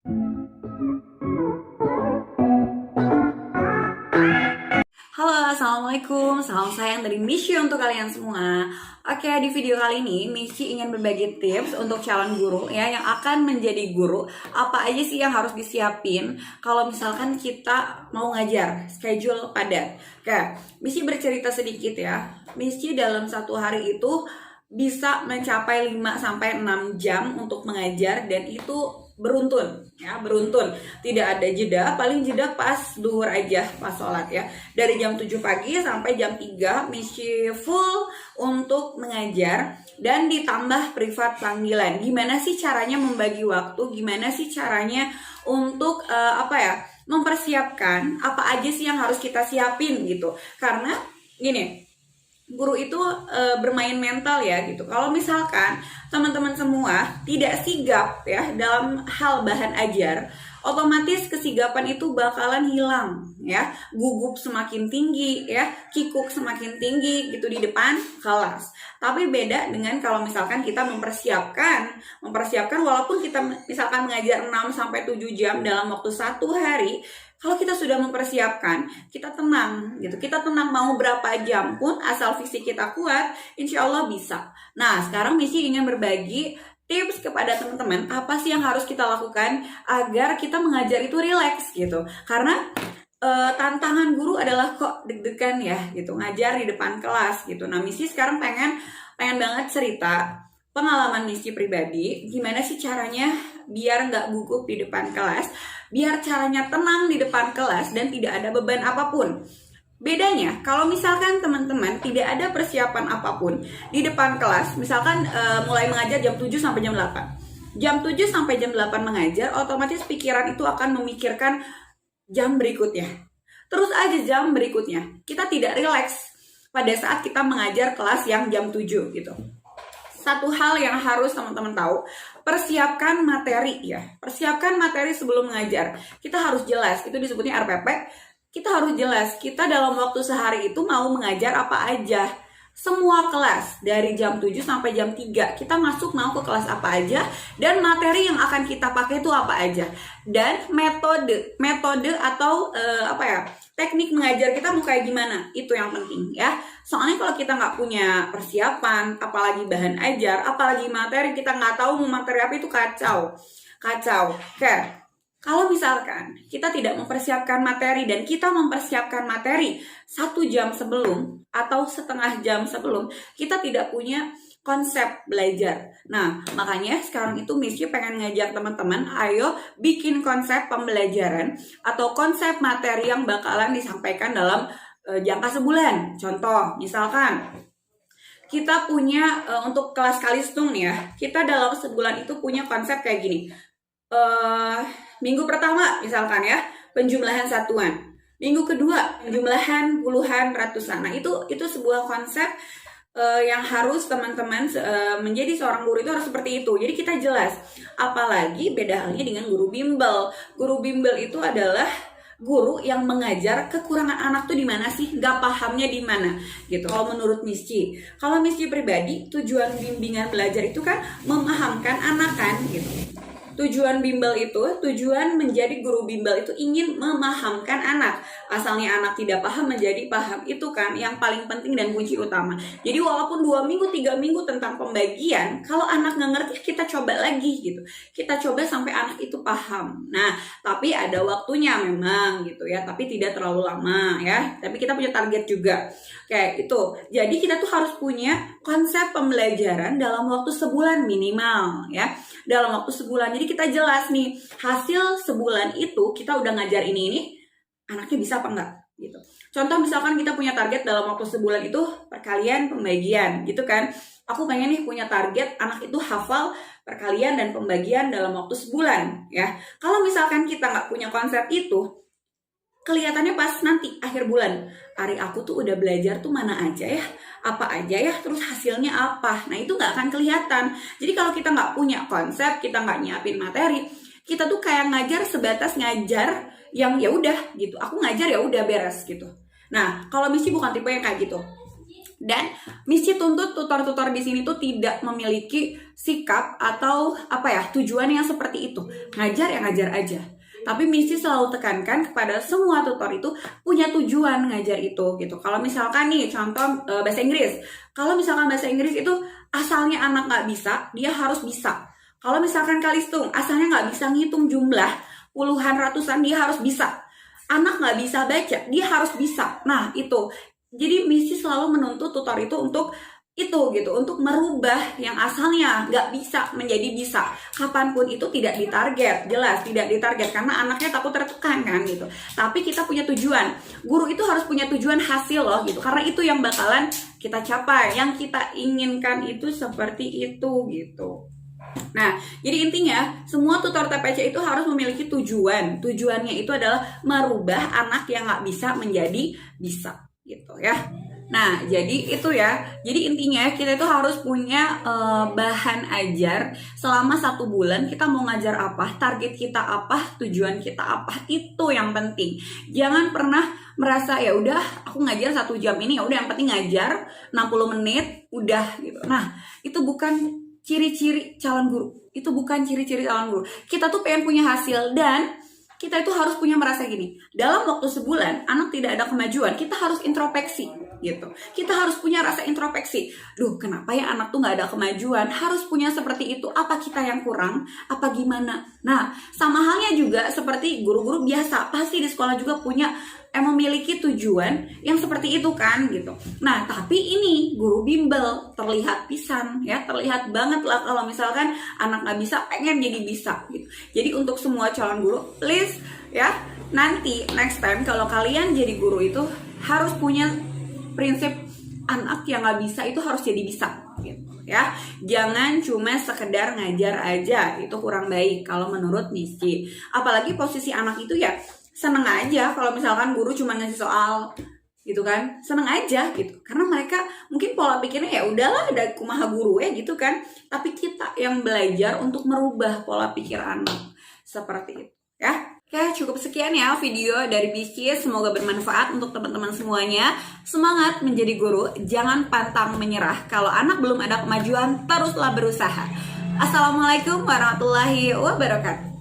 Halo, Assalamualaikum. Salam sayang dari Mishi untuk kalian semua. Oke, di video kali ini Mishi ingin berbagi tips untuk calon guru ya yang akan menjadi guru. Apa aja sih yang harus disiapin kalau misalkan kita mau ngajar, schedule padat. Oke, Mishi bercerita sedikit ya. Mishi dalam satu hari itu bisa mencapai 5-6 jam untuk mengajar, dan itu beruntun ya, beruntun, tidak ada jeda. Paling jeda pas duhur aja, pas sholat ya, dari jam 7 pagi sampai jam 3 Mishi full untuk mengajar, dan ditambah privat panggilan. Gimana sih caranya membagi waktu, gimana sih caranya untuk mempersiapkan apa aja sih yang harus kita siapin gitu. Karena gini, guru itu bermain mental ya gitu. Kalau misalkan teman-teman semua tidak sigap ya dalam hal bahan ajar, otomatis kesigapan itu bakalan hilang ya. Gugup semakin tinggi ya, kikuk semakin tinggi gitu di depan kelas. Tapi beda dengan kalau misalkan kita mempersiapkan walaupun kita misalkan mengajar 6 sampai 7 jam dalam waktu satu hari. Kalau kita sudah mempersiapkan, kita tenang gitu. Kita tenang mau berapa jam pun asal fisik kita kuat, insya Allah bisa. Nah, sekarang Mishi ingin berbagi tips kepada teman-teman apa sih yang harus kita lakukan agar kita mengajar itu rileks gitu. Karena tantangan guru adalah kok deg-degan ya gitu, ngajar di depan kelas gitu. Nah, Mishi sekarang pengen banget cerita pengalaman Mishi pribadi, gimana sih caranya biar nggak gugup di depan kelas, biar caranya tenang di depan kelas dan tidak ada beban apapun. Bedanya, kalau misalkan teman-teman tidak ada persiapan apapun di depan kelas, misalkan mulai mengajar jam 7 sampai jam 8. Jam 7 sampai jam 8 mengajar, otomatis pikiran itu akan memikirkan jam berikutnya. Terus aja jam berikutnya. Kita tidak rileks pada saat kita mengajar kelas yang jam 7 gitu. Satu hal yang harus teman-teman tahu, persiapkan materi ya. Persiapkan materi sebelum mengajar. Kita harus jelas, itu disebutnya RPP. Kita harus jelas, kita dalam waktu sehari itu mau mengajar apa aja. Semua kelas, dari jam 7 sampai jam 3, kita masuk mau ke kelas apa aja, dan materi yang akan kita pakai itu apa aja. Dan metode atau teknik mengajar kita mau kayak gimana, itu yang penting ya. Soalnya kalau kita nggak punya persiapan, apalagi bahan ajar, apalagi materi, kita nggak tahu mau materi apa, itu kacau. Oke. Kalau misalkan kita tidak mempersiapkan materi dan kita mempersiapkan materi 1 jam sebelum atau setengah jam sebelum, kita tidak punya konsep belajar. Nah, makanya sekarang itu Mishi pengen ngajak teman-teman, ayo bikin konsep pembelajaran atau konsep materi yang bakalan disampaikan dalam jangka sebulan. Contoh, misalkan kita punya untuk kelas Kalistung nih ya, kita dalam sebulan itu punya konsep kayak gini. Minggu pertama misalkan ya, penjumlahan satuan. Minggu kedua, penjumlahan puluhan, ratusan. Nah, itu sebuah konsep yang harus teman-teman menjadi seorang guru itu harus seperti itu. Jadi kita jelas. Apalagi beda halnya dengan guru bimbel. Guru bimbel itu adalah guru yang mengajar kekurangan anak tuh di mana sih, nggak pahamnya di mana gitu. Kalau menurut Mishi, kalau Mishi pribadi, tujuan bimbingan belajar itu kan memahamkan anak kan gitu. Tujuan bimbel itu, tujuan menjadi guru bimbel itu ingin memahamkan anak. Asalnya anak tidak paham menjadi paham, itu kan yang paling penting dan kunci utama. Jadi walaupun 2 minggu, 3 minggu tentang pembagian, kalau anak nggak ngerti, kita coba lagi gitu. Kita coba sampai anak itu paham. Nah, tapi ada waktunya memang gitu ya, tapi tidak terlalu lama ya. Tapi kita punya target juga. Kayak itu. Jadi kita tuh harus punya konsep pembelajaran dalam waktu sebulan minimal ya. Dalam waktu sebulan. Jadi kita jelas nih, hasil sebulan itu kita udah ngajar ini anaknya bisa apa enggak gitu. Contoh misalkan kita punya target dalam waktu sebulan itu perkalian pembagian gitu kan. Aku pengen nih punya target anak itu hafal perkalian dan pembagian dalam waktu sebulan ya. Kalau misalkan kita nggak punya konsep itu, kelihatannya pas nanti akhir bulan, hari aku tuh udah belajar tuh mana aja ya, apa aja ya, terus hasilnya apa. Nah, itu nggak akan kelihatan. Jadi kalau kita nggak punya konsep, kita nggak nyiapin materi, kita tuh kayak ngajar sebatas ngajar yang ya udah gitu. Aku ngajar ya udah beres gitu. Nah, kalau Mishi bukan tipe yang kayak gitu. Dan Mishi tuntut tutor-tutor di sini tuh tidak memiliki sikap atau tujuan yang seperti itu. Ngajar ya ngajar aja. Tapi Missy selalu tekankan kepada semua tutor itu punya tujuan ngajar itu gitu. Kalau misalkan nih contoh bahasa Inggris. Kalau misalkan bahasa Inggris itu asalnya anak nggak bisa, dia harus bisa. Kalau misalkan kalistung, asalnya nggak bisa ngitung jumlah, puluhan ratusan, dia harus bisa. Anak nggak bisa baca, dia harus bisa. Nah itu. Jadi Missy selalu menuntut tutor itu untuk itu gitu, untuk merubah yang asalnya nggak bisa menjadi bisa. Kapanpun itu tidak ditarget, jelas tidak ditarget karena anaknya takut tertekan kan gitu. Tapi kita punya tujuan. Guru itu harus punya tujuan hasil loh gitu, karena itu yang bakalan kita capai. Yang kita inginkan itu seperti itu gitu. Nah, jadi intinya semua tutor TPC itu harus memiliki tujuan. Tujuannya itu adalah merubah anak yang nggak bisa menjadi bisa gitu ya. Nah, jadi itu ya. Jadi intinya kita itu harus punya bahan ajar selama 1 bulan. Kita mau ngajar apa, target kita apa, tujuan kita apa, itu yang penting. Jangan pernah merasa ya udah aku ngajar 1 jam ini, ya udah yang penting ngajar 60 menit udah gitu. Nah, itu bukan ciri-ciri calon guru. Itu bukan ciri-ciri calon guru. Kita tuh pengen punya hasil dan kita itu harus punya merasa gini, dalam waktu sebulan anak tidak ada kemajuan, kita harus introspeksi gitu. Kita harus punya rasa introspeksi. Duh, kenapa ya anak tuh nggak ada kemajuan? Harus punya seperti itu. Apa kita yang kurang? Apa gimana? Nah, sama halnya juga seperti guru-guru biasa, pasti di sekolah juga punya memiliki tujuan yang seperti itu kan gitu. Nah, tapi ini guru bimbel terlihat pisan ya, terlihat banget lah kalau misalkan anak nggak bisa pengen jadi bisa gitu. Jadi untuk semua calon guru, please ya, nanti next time kalau kalian jadi guru itu harus punya prinsip anak yang nggak bisa itu harus jadi bisa gitu ya. Jangan cuma sekedar ngajar aja, itu kurang baik kalau menurut Missy. Apalagi posisi anak itu ya seneng aja kalau misalkan guru cuma ngasih soal gitu kan, seneng aja gitu, karena mereka mungkin pola pikirnya ya udahlah ada kumaha guru ya gitu kan. Tapi kita yang belajar untuk merubah pola pikir anak seperti itu ya. Oke, cukup sekian ya video dari Missy, semoga bermanfaat untuk teman-teman semuanya. Semangat menjadi guru, jangan pantang menyerah. Kalau anak belum ada kemajuan, teruslah berusaha. Assalamualaikum warahmatullahi wabarakatuh.